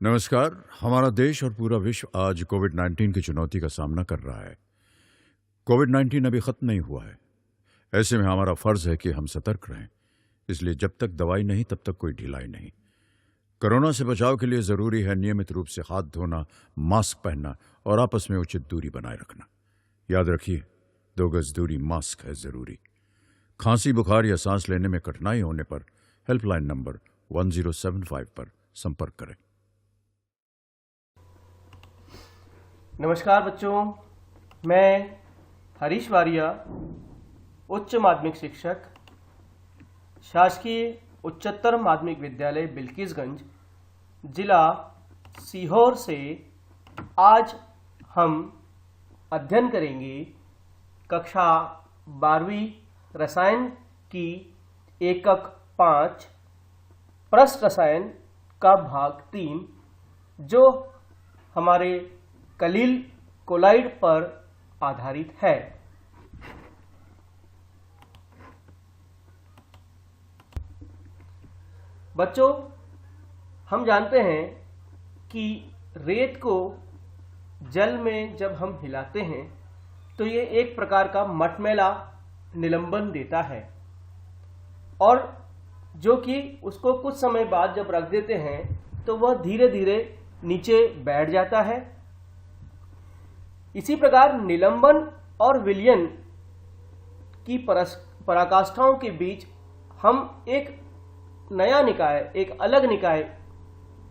नमस्कार। हमारा देश और पूरा विश्व आज कोविड-19 की चुनौती का सामना कर रहा है। कोविड-19 अभी खत्म नहीं हुआ है। ऐसे में हमारा फर्ज है कि हम सतर्क रहें। इसलिए जब तक दवाई नहीं तब तक कोई ढिलाई नहीं। कोरोना से बचाव के लिए जरूरी है नियमित रूप से हाथ धोना, मास्क पहनना और आपस में उचित दूरी बनाए रखना। याद रखिए, 2 गज दूरी, मास्क है जरूरी। खांसी, बुखार या सांस लेने में कठिनाई होने पर हेल्पलाइन नंबर 1075 पर संपर्क करें। नमस्कार बच्चों, मैं हरीश वारिया, उच्च माध्यमिक शिक्षक, शासकीय उच्चतर माध्यमिक विद्यालय बिल्किसगंज, जिला सीहोर से आज हम अध्ययन करेंगे कक्षा 12वीं रसायन की एकक 5 प्रस्थ रसायन का भाग 3, जो हमारे कलील कोलाइड पर आधारित है। बच्चों, हम जानते हैं कि रेत को जल में जब हम हिलाते हैं तो ये एक प्रकार का मटमैला निलंबन देता है, और जो कि उसको कुछ समय बाद जब रख देते हैं तो वह धीरे धीरे नीचे बैठ जाता है। इसी प्रकार निलंबन और विलयन की पराकाष्ठाओं के बीच हम एक नया निकाय, एक अलग निकाय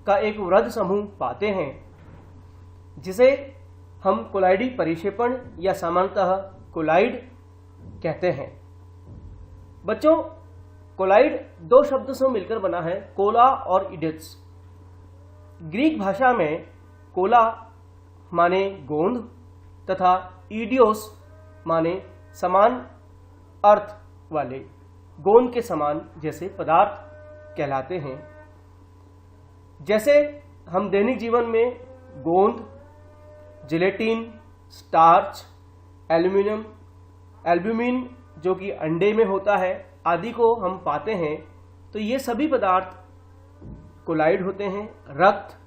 का एक वृहद समूह पाते हैं, जिसे हम कोलाइडी परिक्षेपण या सामान्यतः कोलाइड कहते हैं। बच्चों, कोलाइड 2 शब्दों से मिलकर बना है, कोला और इडियट्स। ग्रीक भाषा में कोला माने गोंद तथा ईडियोस माने समान अर्थ वाले, गोंद के समान जैसे पदार्थ कहलाते हैं। जैसे हम दैनिक जीवन में गोंद, जिलेटिन, स्टार्च, एल्यूमिनियम, एल्ब्यूमिन जो कि अंडे में होता है आदि को हम पाते हैं, तो ये सभी पदार्थ कोलाइड होते हैं। रक्त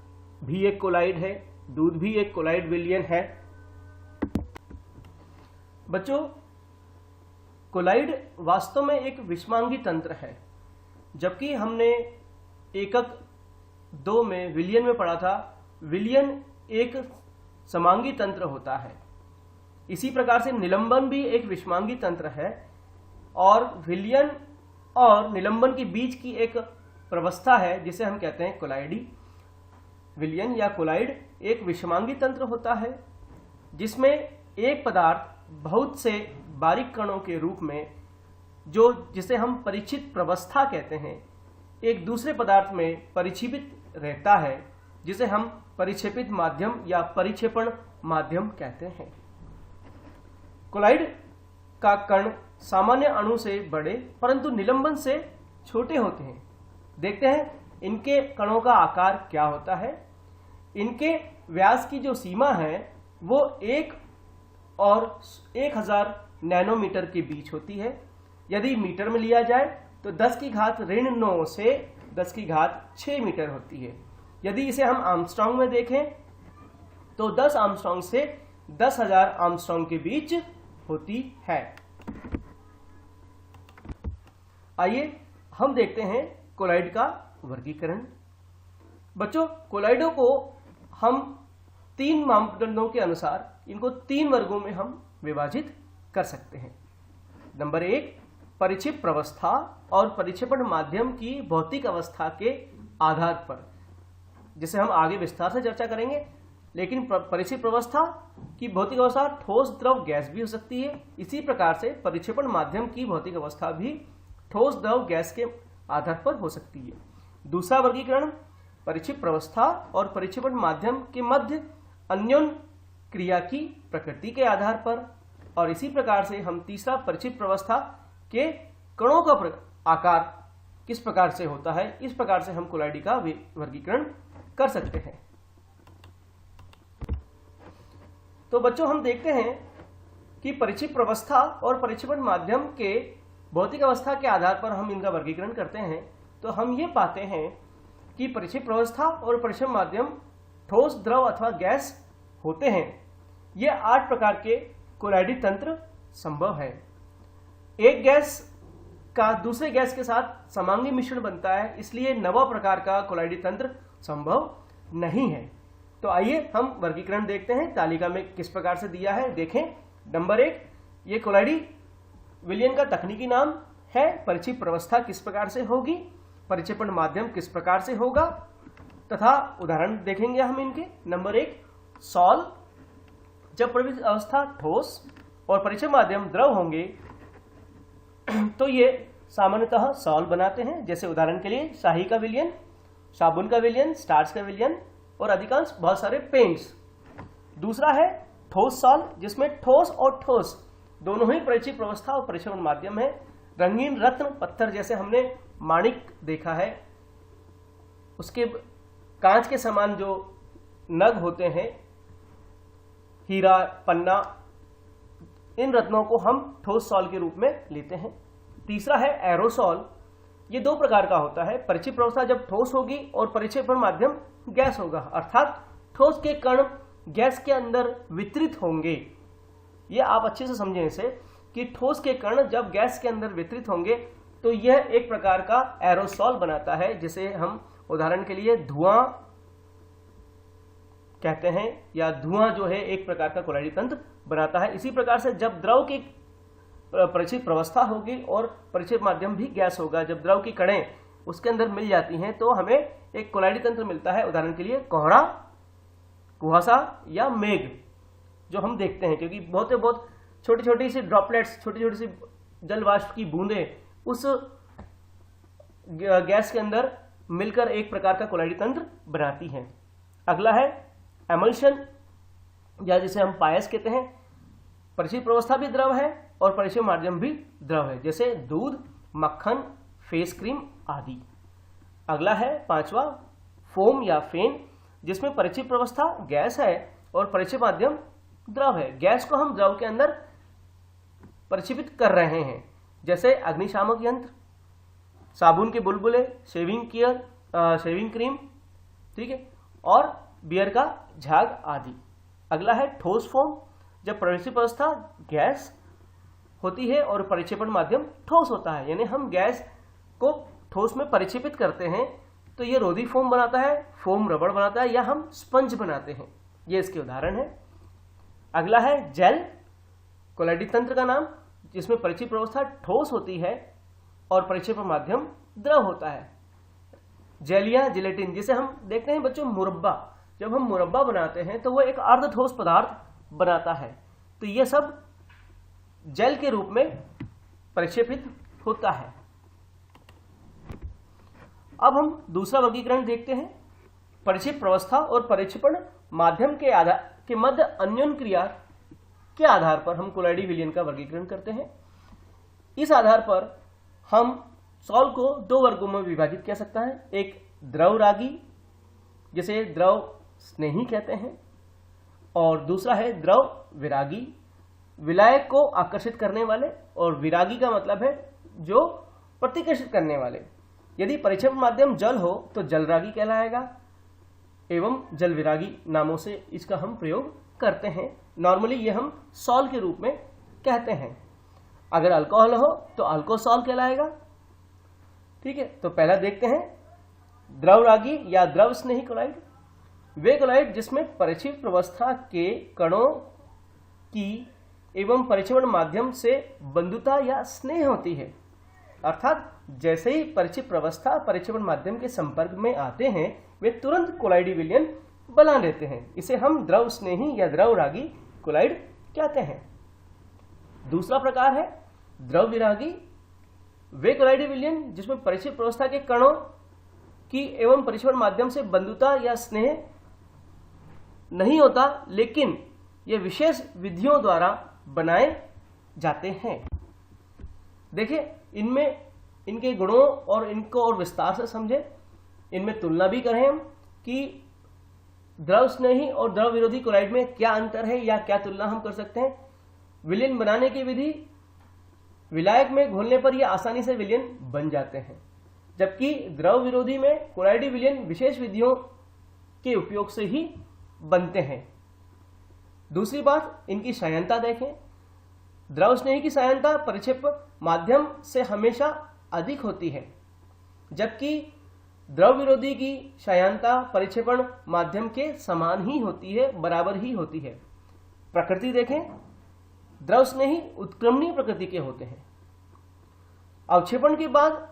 भी एक कोलाइड है, दूध भी एक कोलाइड विलयन है। बच्चों, कोलाइड वास्तव में एक विषमांगी तंत्र है, जबकि हमने एकक 2 में विलयन में पढ़ा था, विलयन एक समांगी तंत्र होता है। इसी प्रकार से निलंबन भी एक विषमांगी तंत्र है, और विलयन और निलंबन के बीच की एक प्रवस्था है जिसे हम कहते हैं कोलाइडी। विलयन या कोलाइड एक विषमांगी तंत्र होता है, जिसमें एक पदार्थ बहुत से बारीक कणों के रूप में, जिसे हम परिचित प्रवस्था कहते हैं, एक दूसरे पदार्थ में परिक्षेपित रहता है, जिसे हम परिक्षेपित माध्यम या परिक्षेपण माध्यम कहते हैं। कोलाइड का कण सामान्य अणु से बड़े परंतु निलंबन से छोटे होते हैं। देखते हैं इनके कणों का आकार क्या होता है। इनके व्यास की जो सीमा है वो 1 और 1000 नैनोमीटर के बीच होती है। यदि मीटर में लिया जाए तो 10⁻9 से 10�6 मीटर होती है। यदि इसे हम आर्मस्ट्रांग में देखें तो 10 आर्मस्ट्रांग से 10,000 आर्मस्ट्रांग के बीच होती है। आइए हम देखते हैं कोलाइड का वर्गीकरण। बच्चों, कोलाइडों को हम 3 मापदंडों के अनुसार इनको 3 वर्गों में हम विभाजित कर सकते हैं। नंबर 1, परिक्षेप प्रवस्था और परिक्षेपण माध्यम की भौतिक अवस्था के आधार पर, जिसे हम आगे विस्तार से चर्चा करेंगे। लेकिन परिक्षेप प्रवस्था की भौतिक अवस्था ठोस, द्रव, गैस भी हो सकती है। इसी प्रकार से परिक्षेपण माध्यम की भौतिक अवस्था भी ठोस, द्रव, गैस के आधार पर हो सकती है। दूसरा वर्गीकरण परिक्षेप प्रवस्था और परिक्षेपण माध्यम के मध्य अन्योन क्रिया की प्रकृति के आधार पर, और इसी प्रकार से हम तीसरा परिक्षेप प्रवस्था के कणों का आकार किस प्रकार से होता है, इस प्रकार से हम कोलाइडी का वर्गीकरण कर सकते हैं। तो बच्चों, हम देखते हैं कि परिक्षेप प्रवस्था और परिक्षेपण माध्यम के भौतिक अवस्था के आधार पर हम इनका वर्गीकरण करते हैं, तो हम ये पाते हैं कि परिक्षेप प्रावस्था और परिक्षेपण माध्यम ठोस, द्रव अथवा गैस होते हैं। ये 8 प्रकार के कोलाइडी तंत्र संभव है। एक गैस का दूसरे गैस के साथ समांगी मिश्रण बनता है, इसलिए 9वां प्रकार का कोलाइडी तंत्र संभव नहीं है। तो आइए हम वर्गीकरण देखते हैं, तालिका में किस प्रकार से दिया है देखें। नंबर 1, ये कोलाइडी विलयन का तकनीकी नाम है। परिक्षेप प्रावस्था किस प्रकार से होगी, परिक्षेपण माध्यम किस प्रकार से होगा, तथा उदाहरण देखेंगे हम इनके। Number 1, sol. जब परिक्षेप अवस्था ठोस और परिक्षेपण माध्यम द्रव होंगे तो ये सामान्यतः सॉल बनाते हैं। जैसे उदाहरण के लिए शाही का विलयन, साबुन का विलयन, स्टार्च का विलयन और अधिकांश बहुत सारे पेंट्स। दूसरा है ठोस सॉल, जिसमें ठोस और ठोस दोनों ही परिक्षेप प्रावस्था और परिक्षेपण माध्यम है। रंगीन रत्न पत्थर, जैसे हमने माणिक देखा है, उसके कांच के समान जो नग होते हैं, हीरा, पन्ना, इन रत्नों को हम ठोस सॉल के रूप में लेते हैं। तीसरा है एरोसॉल। ये 2 प्रकार का होता है। परिक्षेप प्रावस्था जब ठोस होगी और परिक्षेपण माध्यम गैस होगा, अर्थात ठोस के कण गैस के अंदर वितरित होंगे। ये आप अच्छे से समझें इसे कि ठोस के कण जब गैस के अंदर वितरित होंगे तो यह एक प्रकार का एरोसॉल बनाता है, जिसे हम उदाहरण के लिए धुआं कहते हैं, या धुआं जो है एक प्रकार का कोलाइडी तंत्र बनाता है। इसी प्रकार से जब द्रव की परिक्षेप प्रावस्था होगी और परिक्षेप माध्यम भी गैस होगा, जब द्रव की कणें उसके अंदर मिल जाती हैं तो हमें एक कोलाइडी तंत्र मिलता है। उदाहरण के लिए कोहरा, कुहासा या मेघ जो हम देखते हैं, क्योंकि बहुत छोटी छोटी सी ड्रॉपलेट्स, छोटी छोटी सी जल वाष्प की बूंदें उस गैस के अंदर मिलकर एक प्रकार का कोलाइडी तंत्र बनाती हैं। अगला है एमल्शन, या जिसे हम पायस कहते हैं। परिक्षेप प्रावस्था भी द्रव है और परिक्षेप माध्यम भी द्रव है, जैसे दूध, मक्खन, फेस क्रीम आदि। अगला है 5वां फोम या फेन, जिसमें परिक्षेप प्रावस्था गैस है और परिक्षेप माध्यम द्रव है। गैस को हम द्रव के अंदर परिक्षेपित कर रहे हैं, जैसे अग्निशामक यंत्र, साबुन के बुलबुले, शेविंग क्रीम, ठीक है, और बियर का झाग आदि। अगला है ठोस फोम, जब परिक्षेप प्रावस्था गैस होती है और परिक्षेपण माध्यम ठोस होता है, यानी हम गैस को ठोस में परिक्षेपित करते हैं तो ये रोधी फोम बनाता है, फोम रबड़ बनाता है, या हम स्पंज बनाते हैं। ये इसके उदाहरण है। अगला है जेल, कोलाइडी तंत्र का नाम, जिसमें परिक्षेप प्रावस्था ठोस होती है और परिक्षेपण माध्यम द्रव होता है। जेल या जिलेटिन, जिसे हम देखते हैं बच्चों मुरब्बा, जब हम मुरब्बा बनाते हैं तो वो एक अर्ध ठोस पदार्थ बनाता है, तो ये सब जेल के रूप में परिक्षेपित होता है। अब हम दूसरा वर्गीकरण देखते हैं। परिक्षेप प्रावस्था और परिक्षेपण माध्यम के मध्य अन्योन्य क्रिया के आधार पर हम कोलाइडी विलयन का वर्गीकरण करते हैं। इस आधार पर हम सॉल को 2 वर्गों में विभाजित किया सकता है। एक द्रव रागी, जिसे द्रव स्नेही कहते हैं, और दूसरा है द्रव विरागी, विलायक को आकर्षित करने वाले, और विरागी का मतलब है जो प्रतिकर्षित करने वाले। यदि परिक्षेपण माध्यम जल हो तो जलरागी कहलाएगा, एवं जल विरागी नामों से इसका हम प्रयोग करते हैं। नॉर्मली ये हम सॉल के रूप में कहते हैं। अगर अल्कोहल हो तो अल्कोसॉल कहलाएगा, ठीक है। तो पहला देखते हैं द्रव रागी या द्रव स्नेही कोलाइड। वे कोलाइड जिसमें परिक्षेप प्रावस्था के कणों की एवं परिक्षेपण माध्यम से बंधुता या स्नेह होती है, अर्थात जैसे ही परिक्षेप प्रावस्था परिक्षेपण माध्यम के संपर्क में आते हैं वे तुरंत कोलाइडी विलयन बना लेते हैं। इसे हम द्रव स्नेही या द्रव रागी कोलाइड कहते हैं। दूसरा प्रकार है द्रव विरागी। वे कोलाइडी विलयन जिसमें परिक्षेप प्रावस्था के कणों की एवं परिक्षेपण माध्यम से बंधुता या स्नेह नहीं होता, लेकिन ये विशेष विधियों द्वारा बनाए जाते हैं। देखिए इनमें इनके गुणों और इनको और विस्तार से समझें। इनमें तुलना भी करें हम कि द्रव स्नेही और द्रव विरोधी कोलाइड में क्या अंतर है या क्या तुलना हम कर सकते हैं। विलयन बनाने की विधि, विलायक में घोलने पर यह आसानी से विलयन बन जाते हैं। जबकि द्रव विरोधी में कोलाइडी विलयन विशेष विधियों के उपयोग से ही बनते हैं। दूसरी बात, इनकी सहायता देखें। द्रव स्नेही की सहायता परिक्षेप माध्यम से हमेशा अधिक होती है, जबकि द्रव विरोधी की सहायता परिक्षेपण माध्यम के समान ही होती है, बराबर ही होती है। प्रकृति देखें, द्रव स्नेही उत्क्रमणीय प्रकृति के होते हैं। अवक्षेपण के बाद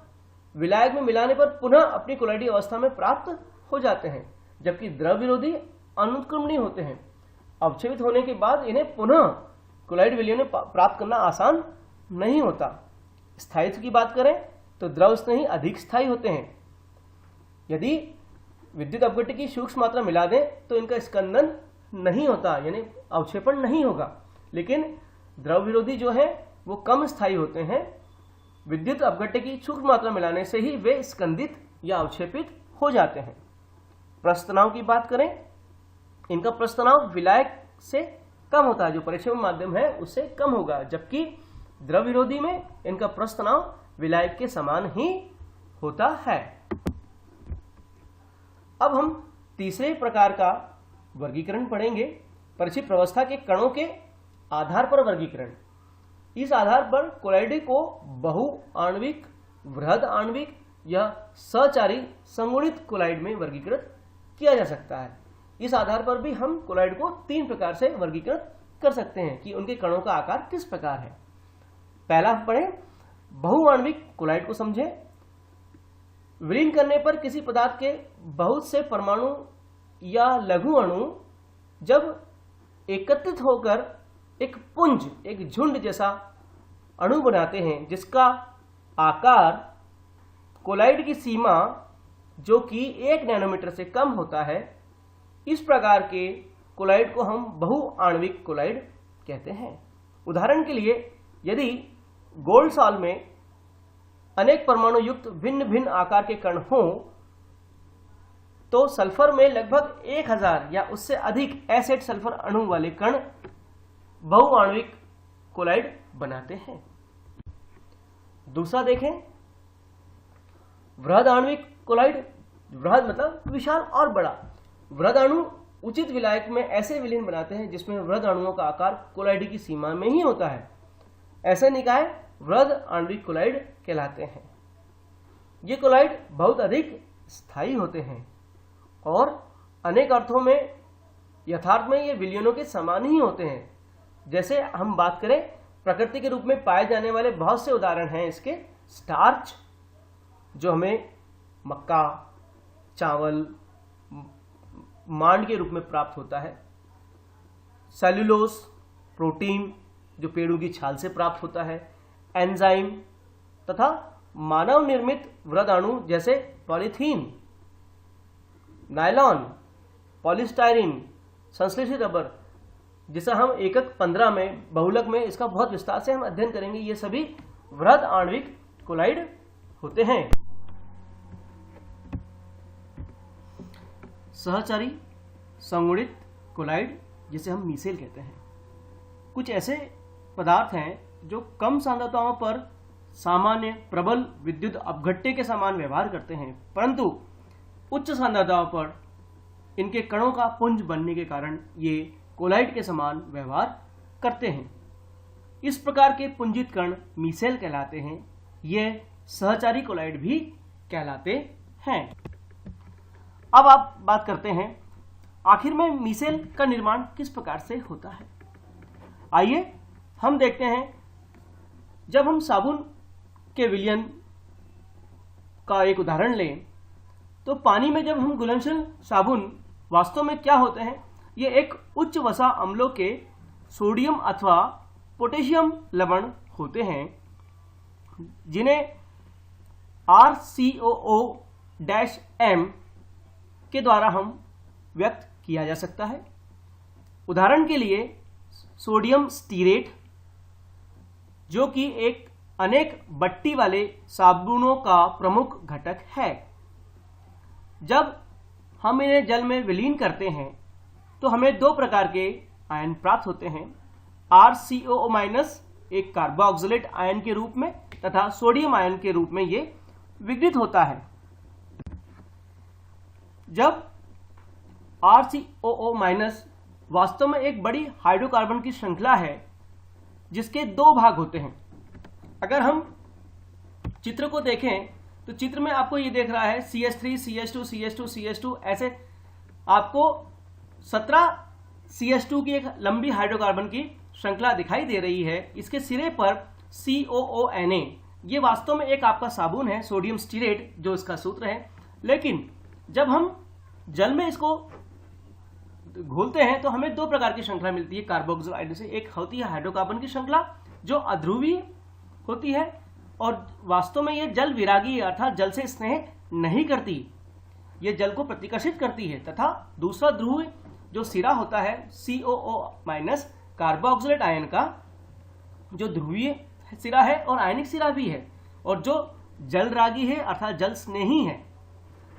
विलायक में मिलाने पर पुनः अपनी कोलाइडी अवस्था में प्राप्त हो जाते हैं, जबकि द्रव विरोधी अनुत्क्रमणीय होते हैं। अवक्षेपित होने के बाद इन्हें पुनः कोलाइड विलयन में प्राप्त करना आसान नहीं होता। स्थायित्व की बात करें तो द्रव स्नेही अधिक स्थायी होते हैं। यदि विद्युत अपघट्य की सूक्ष्म मात्रा मिला दें तो इनका स्कंदन नहीं होता, यानी अवक्षेपण नहीं होगा। लेकिन द्रव विरोधी जो है वो कम स्थायी होते हैं। विद्युत अपघट्य की सूक्ष्म मात्रा मिलाने से ही वे स्कंदित या अवक्षेपित हो जाते हैं। प्रस्तनाव की बात करें, इनका प्रस्तनाव विलायक से कम होता है, जो परिक्षेपण माध्यम है उससे कम होगा, जबकि द्रव विरोधी में इनका प्रस्तनाव विलायक के समान ही होता है। अब हम तीसरे प्रकार का वर्गीकरण पढ़ेंगे, परिक्षेप प्रवस्था के कणों के आधार पर वर्गीकरण। इस आधार पर कोलाइडी को बहुआण्विक, वृहद आणविक या सहचारी संगुणित कोलाइड में वर्गीकृत किया जा सकता है। इस आधार पर भी हम कोलाइड को 3 प्रकार से वर्गीकृत कर सकते हैं कि उनके कणों का आकार किस प्रकार है। पहला पढ़ें, बहुआण्विक कोलाइड को समझें। विलीन करने पर किसी पदार्थ के बहुत से परमाणु या लघु अणु जब एकत्रित होकर एक पुंज, एक झुंड जैसा अणु बनाते हैं, जिसका आकार कोलाइड की सीमा जो कि 1 नैनोमीटर से कम होता है, इस प्रकार के कोलाइड को हम बहुआण्विक कोलाइड कहते हैं। उदाहरण के लिए, यदि गोल्ड सॉल में अनेक परमाणु युक्त भिन्न भिन्न आकार के कण हों, तो सल्फर में लगभग 1000 या उससे अधिक एसिड सल्फर अणु वाले कण बहुआण्विक कोलाइड बनाते हैं। दूसरा देखें, वृहद आणविक कोलाइड। वृहद मतलब विशाल और बड़ा। वृहद अणु उचित विलायक में ऐसे विलीन बनाते हैं जिसमें वृहद अणुओं का आकार कोलाइड की सीमा में ही होता है। ऐसे निकाय वृहद आणविक कोलाइड कहलाते हैं। ये कोलाइड बहुत अधिक स्थायी होते हैं और अनेक अर्थों में यथार्थ में ये विलयनों के समान ही होते हैं। जैसे हम बात करें, प्रकृति के रूप में पाए जाने वाले बहुत से उदाहरण हैं इसके। स्टार्च, जो हमें मक्का, चावल, मांड के रूप में प्राप्त होता है। सेल्यूलोस, प्रोटीन, जो पेड़ों की छाल से प्राप्त होता है। एंजाइम तथा मानव निर्मित वृहद अणु जैसे पॉलीथीन, नायलॉन, पॉलीस्टायरीन, संश्लेषित रबर, जिसे हम एकक 15 में, बहुलक में इसका बहुत विस्तार से हम अध्ययन करेंगे। ये सभी वृहद आणविक कोलाइड होते हैं। सहचारी संगुणित कोलाइड, जिसे हम मीसेल कहते हैं। कुछ ऐसे पदार्थ हैं जो कम सांद्रताओं पर सामान्य प्रबल विद्युत अपघट्य के समान व्यवहार करते हैं, परंतु उच्च सांद्रताओं पर इनके कणों का पुंज बनने के कारण ये कोलाइड के समान व्यवहार करते हैं। इस प्रकार के पुंजित कण मीसेल कहलाते हैं। ये सहचारी कोलाइड भी कहलाते हैं। अब आप बात करते हैं, आखिर में मीसेल का निर्माण किस प्रकार से होता है। आइए हम देखते हैं, जब हम साबुन के विलयन का एक उदाहरण लें, तो पानी में जब हम घुलनशील साबुन वास्तव में क्या होते हैं, ये एक उच्च वसा अम्लों के सोडियम अथवा पोटेशियम लवण होते हैं, जिन्हें RCOO-M के द्वारा हम व्यक्त किया जा सकता है। उदाहरण के लिए सोडियम स्टीरेट, जो कि एक अनेक बट्टी वाले साबुनों का प्रमुख घटक है। जब हम इन्हें जल में विलीन करते हैं तो हमें 2 प्रकार के आयन प्राप्त होते हैं। RCOO- एक कार्बोक्सिलेट आयन के रूप में तथा सोडियम आयन के रूप में ये विघटित होता है। जब RCOO- वास्तव में एक बड़ी हाइड्रोकार्बन की श्रृंखला है जिसके दो भाग होते हैं। अगर हम चित्र को देखें तो चित्र में आपको ये देख रहा है CH3 CH2 CH2 CH2, ऐसे आपको 17 CH2 की एक लंबी हाइड्रोकार्बन की श्रृंखला दिखाई दे रही है। इसके सिरे पर COONA, ये वास्तव में एक आपका साबुन है, सोडियम स्टीरेट जो इसका सूत्र है। लेकिन जब हम जल में इसको घोलते हैं तो हमें दो प्रकार की श्रृंखला मिलती है कार्बोक्सिल आयन से। एक होती है हाइड्रोकार्बन की श्रृंखला जो अध्रुवीय होती है और वास्तव में ये जल विरागी अर्थात जल से स्नेह नहीं करती, ये जल को प्रतिकर्षित करती है। तथा दूसरा ध्रुव जो सिरा होता है COO- कार्बोक्सिलेट आयन का, जो ध्रुवीय सिरा है और आयनिक सिरा भी है और जो जल रागी है अर्थात जल स्नेही है।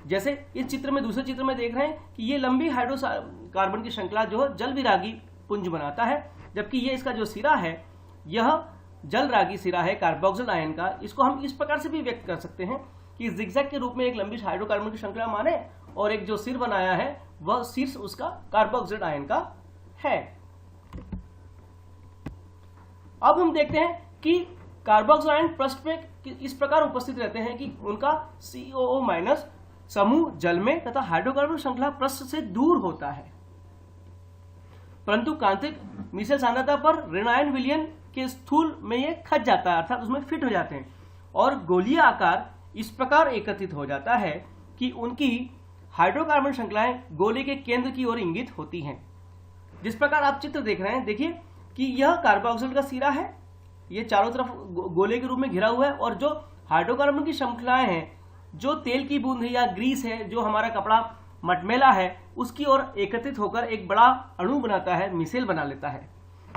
जैसे इस चित्र में, दूसरे चित्र में देख रहे हैं कि ये लंबी हाइड्रोकार्बन की श्रृंखला जो है जल विरागी पुंज बनाता है, जबकि ये इसका जो सिरा है यह जल रागी सिरा है कार्बोक्सिल आयन का। इसको हम इस प्रकार से भी व्यक्त कर सकते हैं कि जिगजैग के रूप में एक लंबी हाइड्रोकार्बन की श्रृंखला माने और एक जो सिर बनाया है वह शीर्ष उसका कार्बोक्सिल आयन का है। अब हम देखते हैं कि कार्बोक्सिल आयन पृष्ठ पे इस प्रकार उपस्थित रहते हैं कि उनका COO- समूह जल में तथा हाइड्रोकार्बन श्रृंखला पृष्ठ से दूर होता है, परंतु कांतिक मिसेल सांद्रता पर ऋण आयन विलयन के स्थूल में ये खच जाता है अर्थात उसमें फिट हो जाते हैं और गोलीय आकार इस प्रकार एकत्रित हो जाता है कि उनकी हाइड्रोकार्बन श्रृंखलाएं गोले के केंद्र की ओर इंगित होती हैं। जिस प्रकार आप चित्र देख रहे हैं, देखिए कि यह कार्बोक्सिल का सिरा है, ये चारों तरफ गोले के रूप में घिरा हुआ है और जो हाइड्रोकार्बन की श्रृंखलाएं हैं, जो तेल की बूंद है या ग्रीस है, जो हमारा कपड़ा मटमैला है, उसकी ओर एकत्रित होकर एक बड़ा अणु बनाता है, मिसेल बना लेता है।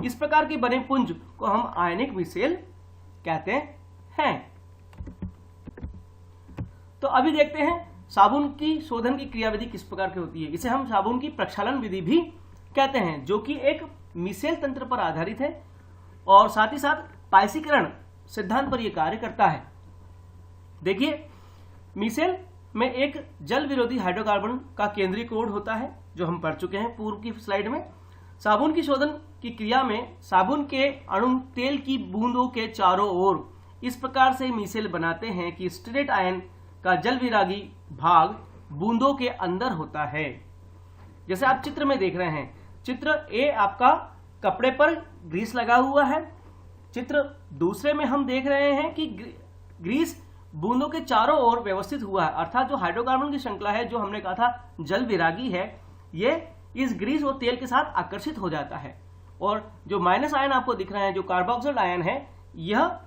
इस प्रकार के बने पुंज को हम आयनिक मिसेल कहते हैं। तो अभी देखते हैं साबुन की शोधन की क्रियाविधि किस प्रकार की होती है। इसे हम साबुन की प्रक्षालन विधि भी कहते हैं, जो कि एक मिसेल तंत्र पर आधारित है और साथ ही साथ पायसीकरण सिद्धांत पर यह कार्य करता है। देखिए, मिसेल में एक जल विरोधी हाइड्रोकार्बन का केंद्रीय कोण होता है जो हम पढ़ चुके हैं पूर्व की स्लाइड में। साबुन की शोधन की क्रिया में साबुन के अणु तेल की बूंदों के चारों ओर इस प्रकार से मिसेल बनाते हैं कि स्टीरेट आयन का जल विरागी भाग बूंदों के अंदर होता है। जैसे आप चित्र में देख रहे हैं, चित्र ए आपका कपड़े पर ग्रीस लगा हुआ है, चित्र दूसरे में हम देख रहे हैं कि ग्रीस बूंदों के चारों ओर व्यवस्थित हुआ है अर्थात जो हाइड्रोकार्बन की श्रृंखला है, जो हमने कहा था जल विरागी है, ये इस ग्रीस और तेल के साथ आकर्षित हो जाता है। और जो माइनस आयन आपको दिख रहे हैं, जो कार्बोक्सिल आयन है, यह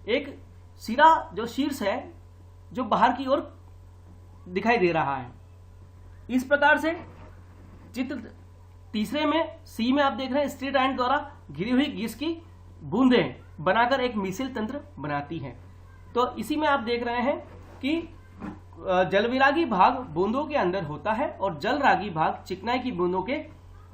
एक सिरा जो शीर्ष है जो बाहर की ओर दिखाई दे रहा है। इस प्रकार से चित्र तीसरे में सी में आप देख रहे हैं स्टीरेट आयन द्वारा घिरी हुई ग्रीस की बूंदें बनाकर एक मिसेल तंत्र बनाती हैं। तो इसी में आप देख रहे हैं कि जलविरागी भाग बूंदों के अंदर होता है और जल रागी भाग चिकनाई की बूंदों के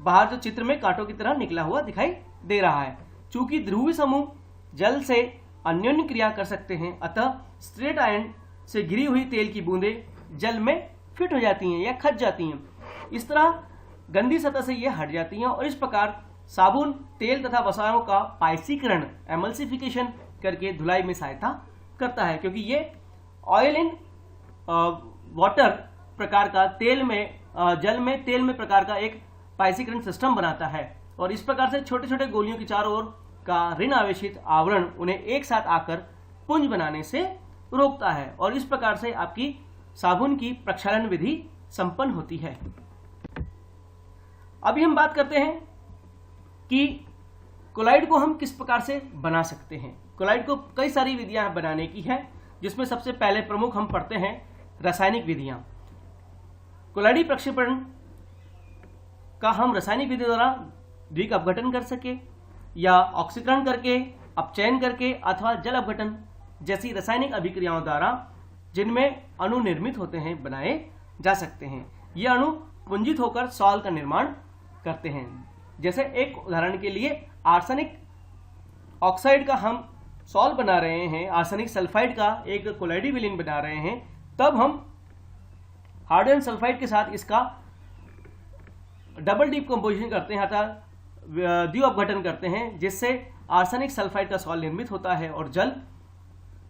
बाहर जो चित्र में कांटों की तरह निकला हुआ दिखाई दे रहा है। चूंकि ध्रुवीय समूह जल से अन्योन्य क्रिया कर सकते हैं, अतः स्टीरेट आयन से घिरी हुई तेल की बूंदें जल में फिट हो जाती हैं या खच जाती हैं। इस तरह गंदी सतह से ये हट जाती हैं और इस प्रकार साबुन, तेल तथा वसाओं का पायसीकरण एमल्सिफिकेशन करके धुलाई में सहायता करता है, क्योंकि ये ऑयल इन वाटर प्रकार का तेल में जल में तेल में प्रकार का एक पायसीकरण सिस्टम बनाता है और इस प्रकार से छोटे छोटे गोलियों की चारों ओर का ऋण आवेशित आवरण उन्हें एक साथ आकर पुंज बनाने से रोकता है और इस प्रकार से आपकी साबुन की प्रक्षालन विधि संपन्न होती है। अभी हम बात करते हैं कि कोलाइड को हम किस प्रकार से बना सकते हैं। कोलाइड को कई सारी विधियां बनाने की है, जिसमें सबसे पहले प्रमुख हम पढ़ते हैं रासायनिक विधियां। कोलाइडी प्रक्षेपण का हम रासायनिक विधि द्वारा द्विक अपघटन कर सके या ऑक्सीकरण करके, अपचयन करके अथवा जल अपघटन जैसी रासायनिक अभिक्रियाओं द्वारा जिनमें अणु निर्मित होते हैं बनाए जा सकते हैं। ये अणु पुंजित होकर सॉल्ट का निर्माण करते हैं। जैसे एक उदाहरण के लिए आर्सेनिक ऑक्साइड का हम सॉल्व बना रहे हैं, आर्सेनिक सल्फाइड का एक कोलाइडी विलेन बना रहे हैं, तब हम हाइड्रोजन सल्फाइड के साथ इसका डबल डिकम्पोजिशन करते हैं अर्थात द्विअपघटन करते हैं, जिससे आर्सेनिक सल्फाइड का सॉल्ट निर्मित होता है और जल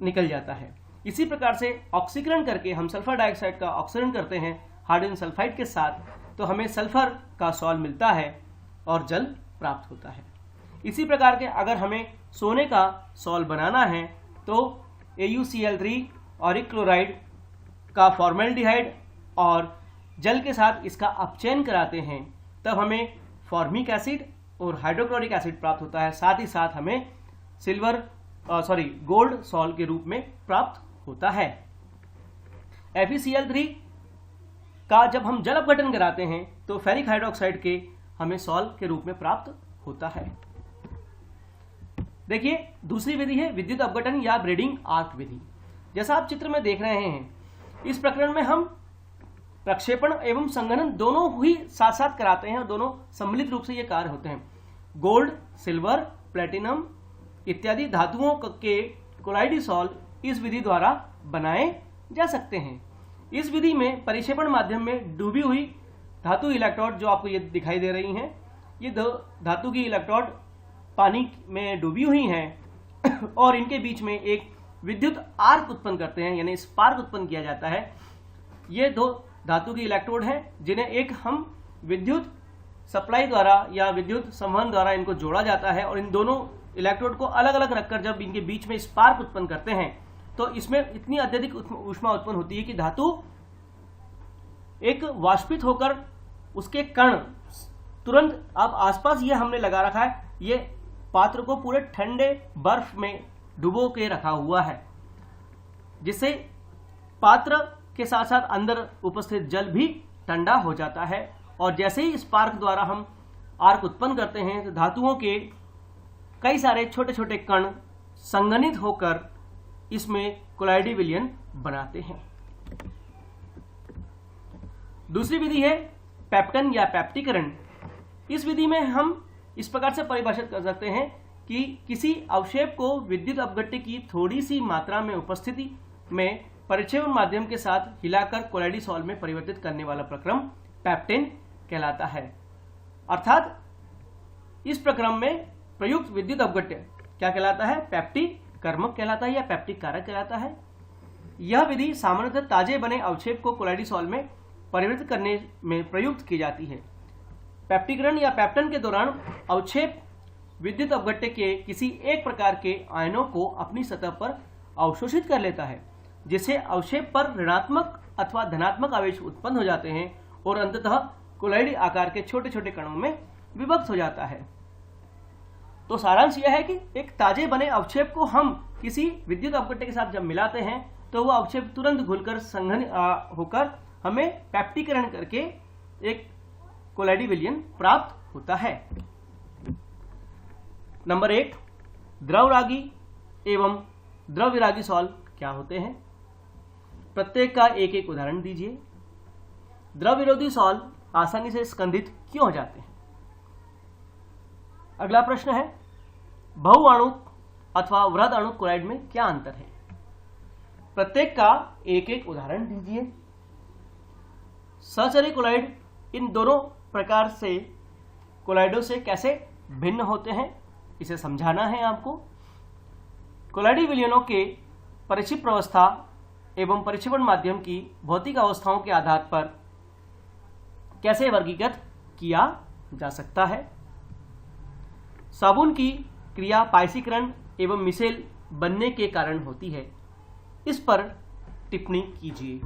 निकल जाता है। इसी प्रकार से ऑक्सीकरण करके हम सल्फर डाइऑक्साइड का ऑक्सीकरण करते हैं हाइड्रोजन सल्फाइड के साथ, तो हमें सल्फर का सॉल्ट मिलता है और जल प्राप्त होता है। इसी प्रकार के अगर हमें सोने का सॉल्ट बनाना है तो AuCl3 और क्लोराइड का फॉर्मेल्डिहाइड और जल के साथ इसका अपचयन कराते हैं, तब हमें फॉर्मिक एसिड और हाइड्रोक्लोरिक एसिड प्राप्त होता है। साथ ही साथ हमें गोल्ड सॉल्ट के रूप में प्राप्त होता है। FeCl3 का जब हम जल अपघटन कराते हैं तो फेरिक हाइड्रोक्साइड के हमें सॉल्ट के रूप में प्राप्त होता है। देखिए, दूसरी विधि है विद्युत अपघटन या ब्रीडिंग आर्क विधि। जैसा आप चित्र में देख रहे हैं, इस प्रकरण में हम प्रक्षेपण एवं संघनन दोनों ही साथ साथ कराते हैं और दोनों सम्मिलित रूप से ये कार्य होते हैं। गोल्ड, सिल्वर, प्लेटिनम इत्यादि धातुओं के कोलाइडी सॉल्ट इस विधि द्वारा बनाए जा सकते हैं। इस विधि में परिक्षेपण माध्यम में डूबी हुई धातु इलेक्ट्रोड जो आपको ये दिखाई दे रही हैं, ये धातु की इलेक्ट्रोड पानी में डूबी हुई हैं और इनके बीच में एक विद्युत आर्क उत्पन्न करते हैं, यानी स्पार्क उत्पन्न किया जाता है। ये दो धातु की इलेक्ट्रोड हैं जिन्हें एक हम विद्युत सप्लाई द्वारा या विद्युत संवहन द्वारा इनको जोड़ा जाता है और इन दोनों इलेक्ट्रोड को अलग अलग रखकर जब इनके बीच में स्पार्क उत्पन्न करते हैं तो इसमें इतनी अत्यधिक ऊष्मा उत्पन्न होती है कि धातु एक वाष्पित होकर उसके कण तुरंत, अब आसपास ये हमने लगा रखा है, ये पात्र को पूरे ठंडे बर्फ में डुबो के रखा हुआ है, जिससे पात्र के साथ साथ अंदर उपस्थित जल भी ठंडा हो जाता है। और जैसे ही स्पार्क द्वारा हम आर्क उत्पन्न करते हैं तो धातुओं के कई सारे छोटे छोटे कण संघनित होकर इसमें कोलाइडी विलयन बनाते हैं। दूसरी विधि है पेप्टन या पेप्टिकरण। इस विधि में हम इस प्रकार से परिभाषित कर सकते हैं कि किसी अवक्षेप को विद्युत अपघट्य की थोड़ी सी मात्रा में उपस्थिति में परिक्षेपण माध्यम के साथ हिलाकर कोलाइडी सॉल्ट में परिवर्तित करने वाला प्रक्रम पेप्टेन कहलाता है। अर्थात इस प्रक्रम में प्रयुक्त विद्युत अपघट्य क्या कहलाता है? पेप्टिक कर्मक कहलाता है या पेप्टिक कारक कहलाता है। यह विधि सामान्यतः ताजे बने अवक्षेप को कोलाइडी सॉल्ट में परिवर्तित करने में प्रयुक्त की जाती है। पेप्टिकरण या पेप्टन के दौरान अवक्षेप विद्युत अपघट्य के किसी एक प्रकार के आयनों को अपनी सतह पर अवशोषित कर लेता है, जिससे अवक्षेप पर ऋणात्मक अथवा धनात्मक आवेश उत्पन्न हो जाते हैं और अंततः कोलाइडी आकार के छोटे छोटे कणों में विभक्त हो जाता है। तो सारांश यह है कि एक ताजे बने अवक्षेप को हम किसी विद्युत अपघट्य के साथ जब मिलाते हैं तो वह अवक्षेप तुरंत घुलकर संघन होकर हमें पेप्टिकरण करके एक कोलाइडी विलयन प्राप्त होता है। नंबर 1, द्रवरागी एवं द्रवविरागी सॉल्ट क्या होते हैं? प्रत्येक का एक एक उदाहरण दीजिए। द्रव विरोधी सॉल्ट आसानी से स्कंदित क्यों हो जाते हैं? अगला प्रश्न है, बहुआणुक अथवा वृहद अणुक कोलाइड में क्या अंतर है? प्रत्येक का एक एक उदाहरण दीजिए। सहचरी कोलाइड इन दोनों प्रकार से कोलाइडों से कैसे भिन्न होते हैं, इसे समझाना है आपको। कोलाइडी विलयनों के परिक्षिप्त अवस्था एवं परिक्षेपण माध्यम की भौतिक अवस्थाओं के आधार पर कैसे वर्गीकृत किया जा सकता है। साबुन की क्रिया पायसीकरण एवं मिसेल बनने के कारण होती है। इस पर टिप्पणी कीजिए।